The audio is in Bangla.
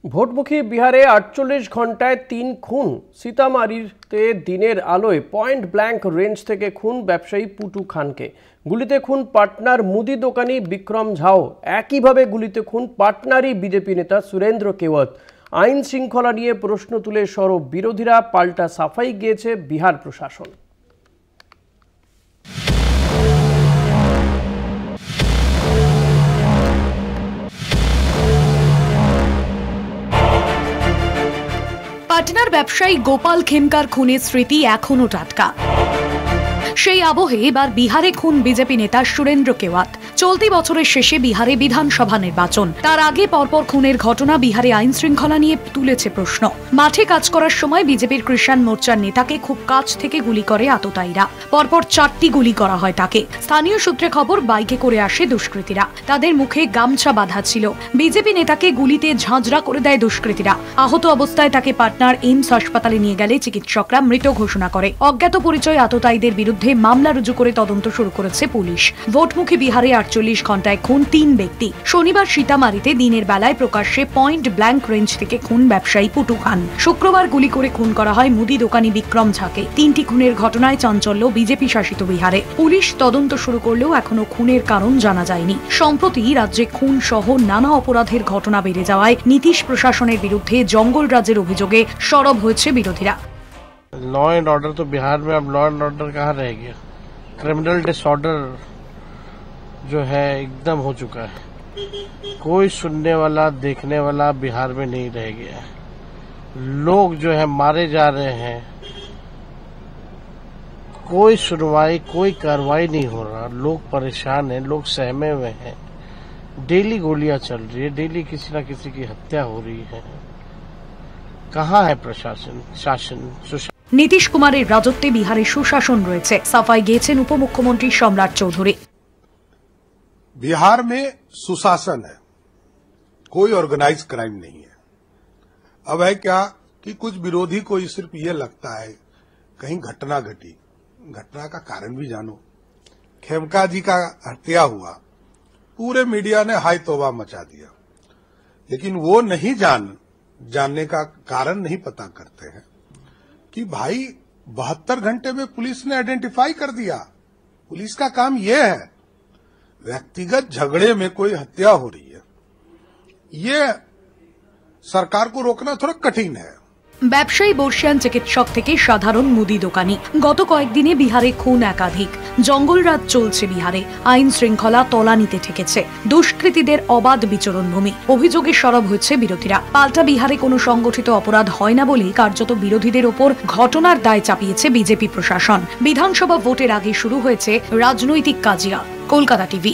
ভোটমুখী বিহারে ৪৮ ঘন্টায় ৩ খুন। সীতামারিতে দিনের আলোয় পয়েন্ট ব্ল্যাঙ্ক রেঞ্জ থেকে খুন ব্যবসায়ী পুটু খানকে। গুলিতে খুন পাটনার মুদি দোকানি বিক্রম ঝাও। একইভাবে গুলিতে খুন পাটনারই বিজেপি নেতা সুরেন্দ্র কেওয়াত। আইন শৃঙ্খলা নিয়ে প্রশ্ন তুলে সরব বিরোধীরা, পাল্টা সাফাই গিয়েছে বিহার প্রশাসন। পাটনার ব্যবসায়ী গোপাল খেমকার খুনের স্মৃতি এখনো টাটকা। সেই আবহে এবার বিহারে খুন বিজেপি নেতা সুরেন্দ্র কেওয়াত। চলতি বছরের শেষে বিহারে বিধানসভা নির্বাচন, তার আগে পরপর খুনের ঘটনা বিহারে আইন শৃঙ্খলা নিয়ে তুলেছে প্রশ্ন। মাঠে কাজ করার সময় বিজেপির কৃষাণ মোর্চার নেতাকে খুব কাছ থেকে গুলি করে আততায়ীরা। পরপর 4টি গুলি করা হয় তাকে। স্থানীয় সূত্রে খবর, বাইকে করে আসে দুষ্কৃতীরা, তাদের মুখে গামছা বাঁধা ছিল। বিজেপি নেতাকে গুলিতে ঝাঁঝরা করে দেয় দুষ্কৃতীরা। আহত অবস্থায় তাকে পাটনার এইমস হাসপাতালে নিয়ে গেলে চিকিৎসকরা মৃত ঘোষণা করে। অজ্ঞাত পরিচয় আততায়ীদের বিরুদ্ধে মামলা রুজু করে তদন্ত শুরু করেছে পুলিশ। ভোটমুখী বিহারে ৪৮ ঘন্টায় খুন ৩ ব্যক্তি। শনিবার সীতামারিতে দিনের বেলায় প্রকাশ্যে পয়েন্ট ব্ল্যাঙ্ক রেঞ্জ থেকে খুন ব্যবসায়ী পুটু খান। শুক্রবার গুলি করে খুন করা হয় মুদি দোকানি বিক্রম ঝাকে। ৩টি খুনের ঘটনায় চাঞ্চল্য বিজেপি শাসিত বিহারে। পুলিশ তদন্ত শুরু করলেও এখনো খুনের কারণ জানা যায়নি। সম্প্রতি রাজ্যে খুন সহ নানা অপরাধের ঘটনা বেড়ে যাওয়ায় নীতিশ প্রশাসনের বিরুদ্ধে জঙ্গল রাজ্যের অভিযোগে সরব হয়েছে বিরোধীরা। लॉ एंड ऑर्डर तो बिहार में अब लॉ एंड ऑर्डर कहाँ रह गया। क्रिमिनल डिसऑर्डर जो है एकदम हो चुका है। कोई सुनने वाला देखने वाला बिहार में नहीं रह गया है। लोग जो है मारे जा रहे हैं, कोई सुनवाई कोई कार्रवाई नहीं हो रहा। लोग परेशान हैं, लोग सहमे हुए हैं। डेली गोलियां चल रही है, डेली किसी न किसी की हत्या हो रही है। कहाँ है प्रशासन, शासन? নীতিশ কুমারের রাজত্বে বিহারে সুশাসন রয়েছে, সাফাই গিয়েছেন উপমুখ্যমন্ত্রী সম্রাট চৌধুরী। बिहार में सुशासन है, कोई ऑर्गेनाइज क्राइम नहीं है। अब है क्या कि कुछ विरोधी को सिर्फ ये लगता है कहीं घटना घटी। घटना का कारण भी जानो। खेमका जी का हत्या हुआ, पूरे मीडिया ने हाय तौबा मचा दिया, लेकिन वो नहीं जानने का कारण नहीं पता करते हैं कि भाई 72 घंटे में पुलिस ने आइडेंटिफाई कर दिया। पुलिस का काम यह है, व्यक्तिगत झगड़े में कोई हत्या हो रही है, ये सरकार को रोकना थोड़ा कठिन है। ব্যবসায়ী বর্ষিয়ান চিকিৎসক থেকে সাধারণ মুদি দোকানি, গত কয়েকদিনে বিহারে খুন একাধিক। জঙ্গলরাজ চলছে বিহারে, আইন শৃঙ্খলা তলানিতে ঠেকেছে। দুষ্কৃতীদের অবাধ বিচরণভূমি। অভিযোগে সরব হয়েছে বিরোধীরা। পাল্টা বিহারে কোনো সংগঠিত অপরাধ হয় না বলেই কার্যত বিরোধীদের ওপর ঘটনার দায় চাপিয়েছে বিজেপি প্রশাসন। বিধানসভা ভোটের আগে শুরু হয়েছে রাজনৈতিক কাজিয়া। কলকাতা টিভি।